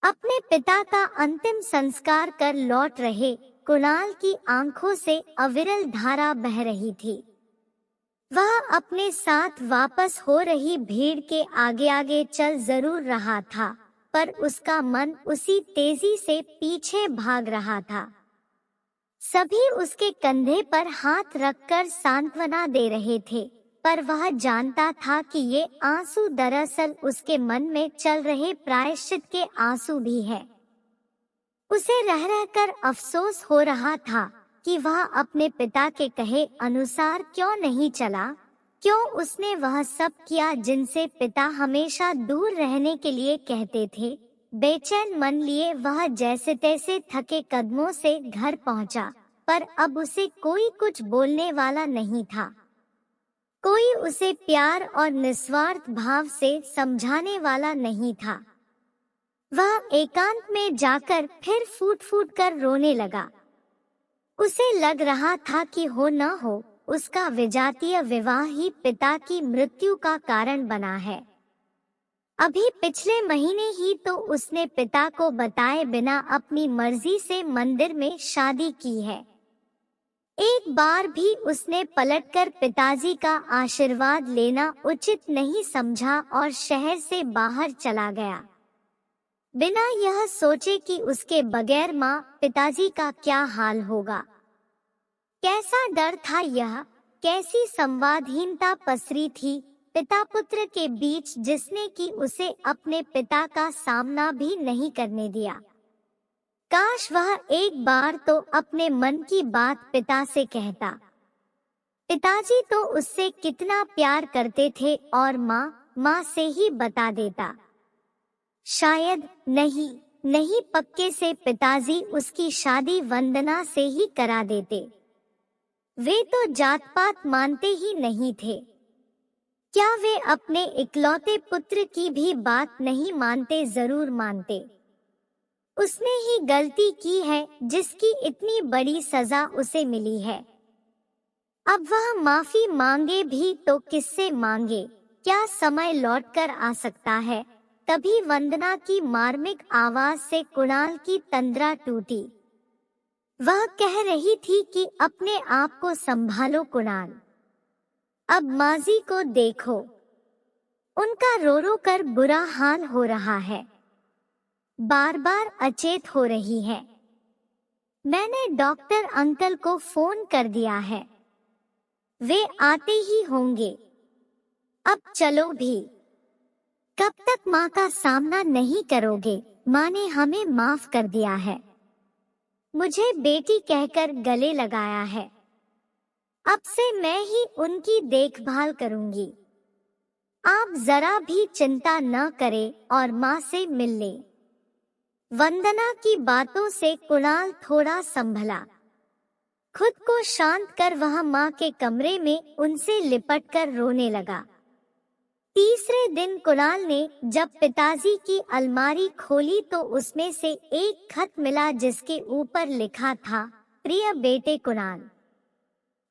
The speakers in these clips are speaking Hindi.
अपने पिता का अंतिम संस्कार कर लौट रहे कुणाल की आंखों से अविरल धारा बह रही थी। वह अपने साथ वापस हो रही भीड़ के आगे आगे चल जरूर रहा था, पर उसका मन उसी तेजी से पीछे भाग रहा था। सभी उसके कंधे पर हाथ रखकर सांत्वना दे रहे थे, पर वह जानता था कि ये आंसू दरअसल उसके मन में चल रहे प्रायश्चित के आंसू भी हैं। उसे रह रहकर अफसोस हो रहा था कि वह अपने पिता के कहे अनुसार क्यों नहीं चला, क्यों उसने वह सब किया जिनसे पिता हमेशा दूर रहने के लिए कहते थे। बेचैन मन लिए वह जैसे तैसे थके कदमों से घर पहुंचा, पर अब उसे कोई कुछ बोलने वाला नहीं था। कोई उसे प्यार और निस्वार्थ भाव से समझाने वाला नहीं था। वह एकांत में जाकर फिर फूट फूट कर रोने लगा। उसे लग रहा था कि हो न हो उसका विजातीय विवाह ही पिता की मृत्यु का कारण बना है। अभी पिछले महीने ही तो उसने पिता को बताए बिना अपनी मर्जी से मंदिर में शादी की है। एक बार भी उसने पलटकर पिताजी का आशीर्वाद लेना उचित नहीं समझा और शहर से बाहर चला गया, बिना यह सोचे कि उसके बगैर माँ पिताजी का क्या हाल होगा। कैसा डर था यह, कैसी संवादहीनता पसरी थी पिता पुत्र के बीच, जिसने कि उसे अपने पिता का सामना भी नहीं करने दिया। काश वह एक बार तो अपने मन की बात पिता से कहता। पिताजी तो उससे कितना प्यार करते थे और माँ से ही बता देता। शायद नहीं पक्के से पिताजी उसकी शादी वंदना से ही करा देते। वे तो जात पात मानते ही नहीं थे। क्या वे अपने इकलौते पुत्र की भी बात नहीं मानते? जरूर मानते। उसने ही गलती की है जिसकी इतनी बड़ी सजा उसे मिली है। अब वह माफी मांगे भी तो किससे मांगे? क्या समय लौटकर आ सकता है? तभी वंदना की मार्मिक आवाज से कुणाल की तंद्रा टूटी। वह कह रही थी कि अपने आप को संभालो कुणाल, अब माजी को देखो। उनका रो रो कर बुरा हाल हो रहा है, बार बार अचेत हो रही है। मैंने डॉक्टर अंकल को फोन कर दिया है, वे आते ही होंगे। अब चलो भी। कब तक माँ का सामना नहीं करोगे? माँ ने हमें माफ कर दिया है, मुझे बेटी कहकर गले लगाया है। अब से मैं ही उनकी देखभाल करूंगी। आप जरा भी चिंता न करें और माँ से मिल ले। वंदना की बातों से कुणाल थोड़ा संभला। खुद को शांत कर वह माँ के कमरे में उनसे लिपटकर रोने लगा। तीसरे दिन कुणाल ने जब पिताजी की अलमारी खोली तो उसमें से एक खत मिला जिसके ऊपर लिखा था, प्रिय बेटे कुणाल।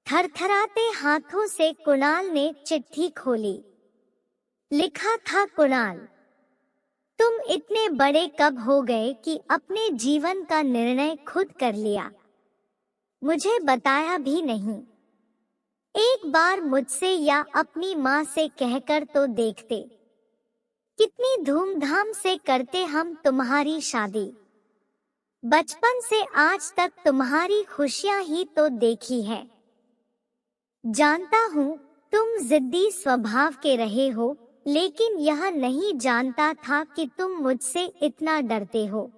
थरथराते हाथों से कुणाल ने चिट्ठी खोली। लिखा था, कुणाल तुम इतने बड़े कब हो गए कि अपने जीवन का निर्णय खुद कर लिया, मुझे बताया भी नहीं। एक बार मुझसे या अपनी माँ से कहकर तो देखते। कितनी धूमधाम से करते हम तुम्हारी शादी। बचपन से आज तक तुम्हारी खुशियां ही तो देखी है। जानता हूँ तुम जिद्दी स्वभाव के रहे हो, लेकिन यह नहीं जानता था कि तुम मुझसे इतना डरते हो।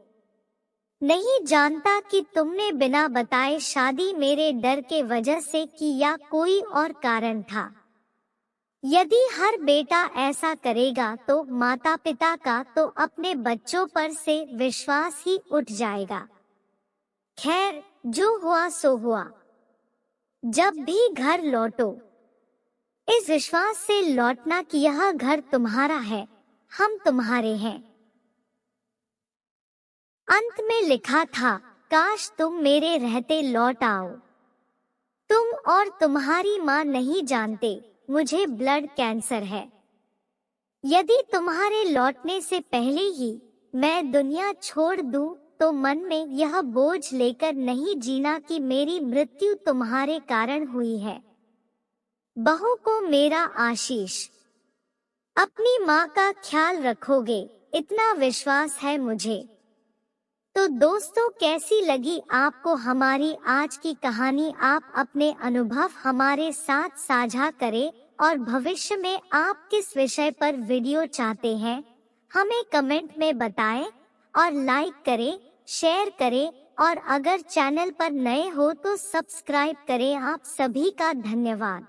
नहीं जानता कि तुमने बिना बताए शादी मेरे डर के वजह से की या कोई और कारण था। यदि हर बेटा ऐसा करेगा तो माता पिता का तो अपने बच्चों पर से विश्वास ही उठ जाएगा। खैर, जो हुआ सो हुआ। जब भी घर लौटो इस विश्वास से लौटना कि यह घर तुम्हारा है, हम तुम्हारे हैं। अंत में लिखा था, काश तुम मेरे रहते लौट आओ। तुम और तुम्हारी माँ नहीं जानते मुझे ब्लड कैंसर है। यदि तुम्हारे लौटने से पहले ही मैं दुनिया छोड़ दूं तो मन में यह बोझ लेकर नहीं जीना कि मेरी मृत्यु तुम्हारे कारण हुई है। बहू को मेरा आशीष। अपनी माँ का ख्याल रखोगे, इतना विश्वास है मुझे। तो दोस्तों, कैसी लगी आपको हमारी आज की कहानी? आप अपने अनुभव हमारे साथ साझा करें और भविष्य में आप किस विषय पर वीडियो चाहते हैं हमें कमेंट में बताएं और लाइक करें, शेयर करें और अगर चैनल पर नए हो तो सब्सक्राइब करें। आप सभी का धन्यवाद।